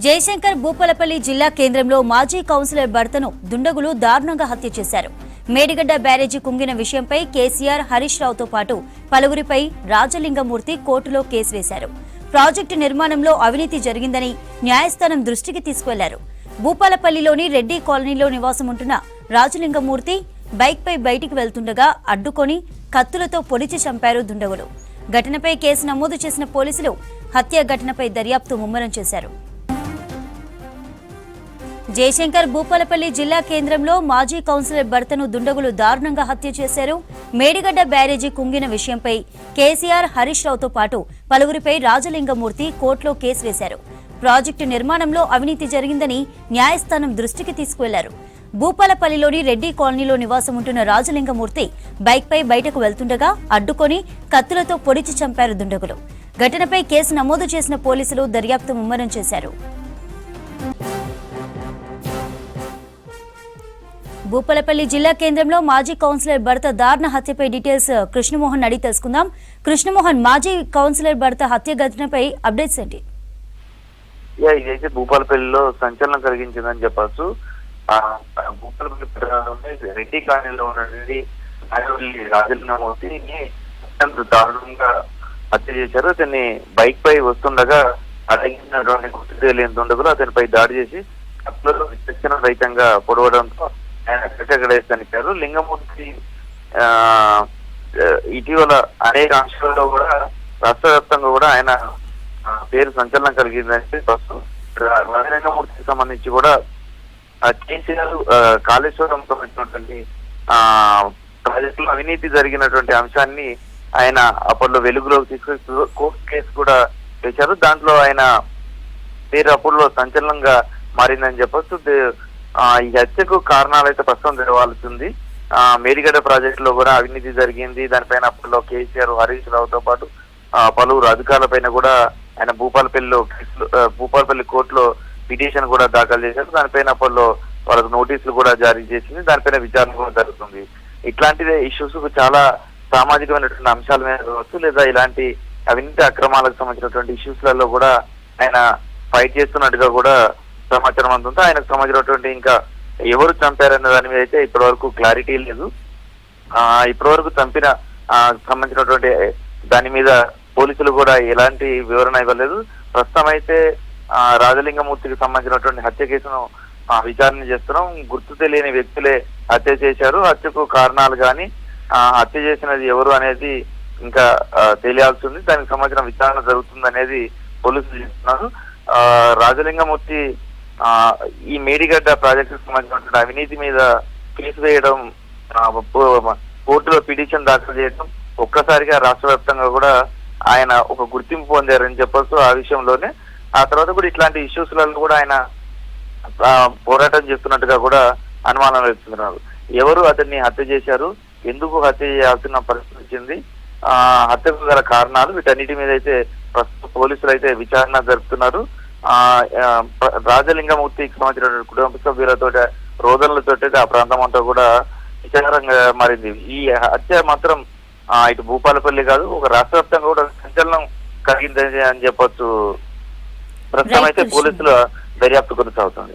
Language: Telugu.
జయశంకర్ భూపాలపల్లి జిల్లా కేంద్రంలో మాజీ కౌన్సిలర్ భర్తను దుండగులు దారుణంగా హత్య చేశారు. మేడిగడ్డ బ్యారేజీ కుంగిన విషయంపై కేసీఆర్ హరీష్ రావుతో పాటు పలువురిపై రాజలింగమూర్తి కోర్టులో కేసు వేశారు. ప్రాజెక్టు నిర్మాణంలో అవినీతి జరిగిందని న్యాయస్థానం దృష్టికి తీసుకువెళ్లారు. భూపాలపల్లిలోని రెడ్డి కాలనీలో నివాసం ఉంటున్న రాజలింగమూర్తి బైక్పై బయటికి వెళ్తుండగా అడ్డుకొని కత్తులతో పొడిచి చంపారు దుండగులు. ఘటనపై కేసు నమోదు చేసిన పోలీసులు హత్య ఘటనపై దర్యాప్తు ముమ్మరం చేశారు. జయశంకర్ భూపాలపల్లి జిల్లా కేంద్రంలో మాజీ కౌన్సిలర్ భర్తను దుండగులు దారుణంగా హత్య చేశారు. మేడిగడ్డ బ్యారేజీ కుంగిన విషయంపై కేసీఆర్ హరీష్ రావుతో పాటు పలువురిపై రాజలింగమూర్తి కోర్టులో కేసు వేశారు. ప్రాజెక్టు నిర్మాణంలో అవినీతి జరిగిందని న్యాయస్థానం దృష్టికి తీసుకువెళ్లారు. భూపాలపల్లిలోని రెడ్డి కాలనీలో నివాసం ఉంటున్న రాజలింగమూర్తి బైక్పై బయటకు వెళ్తుండగా అడ్డుకొని కత్తులతో పొడిచి చంపారు దుండగులు. ఘటనపై కేసు నమోదు చేసిన పోలీసులు దర్యాప్తు ముమ్మరం చేశారు. భూపాలపల్లి జిల్లా కేంద్రంలో మాజీ కౌన్సిలర్ భర్త దారుణ హత్యపై డీటెయిల్స్ కృష్ణమోహన్ అడిగి తెలుసుకుందాం. కృష్ణమోహన్, మాజీ కౌన్సిలర్ భర్త హత్య ఘటనపై అప్డేట్స్ ఏంటి? ఇదైతే భూపాలపల్లిలో సంచలనం కలిగించిందని చెప్పచ్చు. భూపాలపల్లి రెడ్డి కాలనీలో ఉన్నటువంటి రాజలింగమూర్తిని అత్యంత దారుణంగా హత్య చేశారు. అతన్ని బైక్ పై వస్తుండగా అడిగినటువంటి గుర్తు తెలియని దుండగులు అతనిపై దాడి చేసి కత్తులతో విచక్షణ రహితంగా పొడవడంతో ఆయన ఎక్కడెక్కడ చనిపోయారు. లింగమూర్తి ఇటీవల అనేక అంశాల్లో కూడా రాష్ట్ర వ్యాప్తంగా కూడా ఆయన పేరు సంచలనం కలిగిందని రాజలింగమూర్తికి సంబంధించి కూడా కేసీఆర్ కాళేశ్వరం సంబంధించినటువంటి ప్రాజెక్టులో అవినీతి జరిగినటువంటి అంశాన్ని ఆయన అప్పట్లో వెలుగులోకి తీసుకొచ్చి కోర్టు కేసు కూడా వేశారు. దాంట్లో ఆయన పేరు అప్పట్లో సంచలనంగా మారిందని చెప్పొచ్చు. ఈ హత్యకు కారణాలు అయితే ప్రస్తుతం తెలవాల్సింది. మేడిగడ్డ ప్రాజెక్టులో కూడా అవినీతి జరిగింది. దానిపైన అప్పట్లో కేసీఆర్ హరీష్ రావుతో పాటు పలువురు అధికారులపైన కూడా ఆయన భూపాలపల్లి కోర్టులో పిటిషన్ కూడా దాఖలు చేశారు. దానిపైన అప్పట్లో వాళ్ళకు నోటీసులు కూడా జారీ చేసింది. దానిపైన విచారణ కూడా జరుగుతుంది. ఇట్లాంటి ఇష్యూస్ చాలా సామాజికమైనటువంటి అంశాల మీద కావచ్చు, లేదా ఇలాంటి అవినీతి అక్రమాలకు సంబంధించినటువంటి ఇష్యూస్లలో కూడా ఆయన ఫైట్ చేస్తున్నట్టుగా కూడా సమాచారం అందుతుంది. ఆయనకు సంబంధించినటువంటి ఇంకా ఎవరు చంపారన్న దాని మీద అయితే ఇప్పటి వరకు క్లారిటీ లేదు. ఇప్పటి వరకు చంపిన సంబంధించినటువంటి దాని మీద పోలీసులు కూడా ఎలాంటి వివరణ ఇవ్వలేదు. ప్రస్తుతం అయితే రాజలింగమూర్తికి సంబంధించినటువంటి హత్య కేసును విచారణ చేస్తున్నాం. గుర్తు తెలియని వ్యక్తులే హత్య చేశారు. హత్యకు కారణాలు కానీ హత్య చేసినది ఎవరు అనేది ఇంకా తెలియాల్సి ఉంది. దానికి సంబంధించిన విచారణ జరుగుతుంది అనేది పోలీసులు చెప్తున్నారు. రాజలింగమూర్తి ఈ మేడిగడ్డ ప్రాజెక్టుకు సంబంధించినటువంటి అవినీతి మీద కేసు వేయడం, కోర్టులో పిటిషన్ దాఖలు చేయడం ఒక్కసారిగా రాష్ట్ర వ్యాప్తంగా కూడా ఆయన ఒక గుర్తింపు పొందారని చెప్పొచ్చు. ఆ విషయంలోనే ఆ తర్వాత కూడా ఇట్లాంటి ఇష్యూస్లలో కూడా ఆయన పోరాటం చేస్తున్నట్టుగా కూడా అనుమానం వేస్తున్నారు. ఎవరు అతన్ని హత్య చేశారు, ఎందుకు హత్య చేయాల్సిన పరిస్థితి వచ్చింది, హత్యకు గల కారణాలు, వీటన్నిటి మీద అయితే ప్రస్తుతం పోలీసులు అయితే విచారణ జరుపుతున్నారు. రాజలింగమూర్తికి సంబంధించిన కుటుంబ సభ్యులతో రోదనలతో ఆ ప్రాంతం అంతా కూడా విచారంగా మారింది. ఈ హత్య మాత్రం ఇటు భూపాలపల్లి కాదు, ఒక రాష్ట్ర వ్యాప్తంగా కూడా సంచలనం కలిగిందని అని చెప్పొచ్చు. ప్రస్తుతం అయితే పోలీసుల దర్యాప్తు కొనసాగుతుంది.